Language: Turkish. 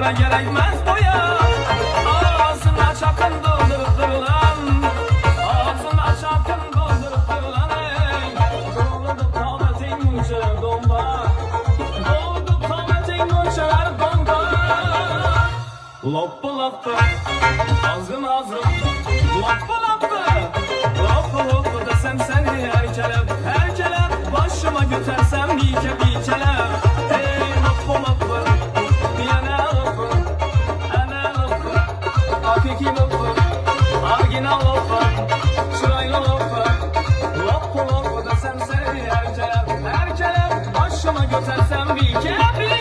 Para gerekmez boya. Ağzına çakın doldurup durulan, ağzına çakın doldurup durulan. Dolduk tavletin uçar domba, dolduk tavletin uçar domba. Loppu loppu, azgın azgın, loppu loppu, loppu loppu desem seni erkelem, erkelem. Başıma götersem biçelem. Ey loppu loppu, diyene loppu, ene loppu, hakiki loppu, argina loppu, şıraylı loppu. Loppu loppu desem seni erkelem, erkelem. Başıma götersem biçelem.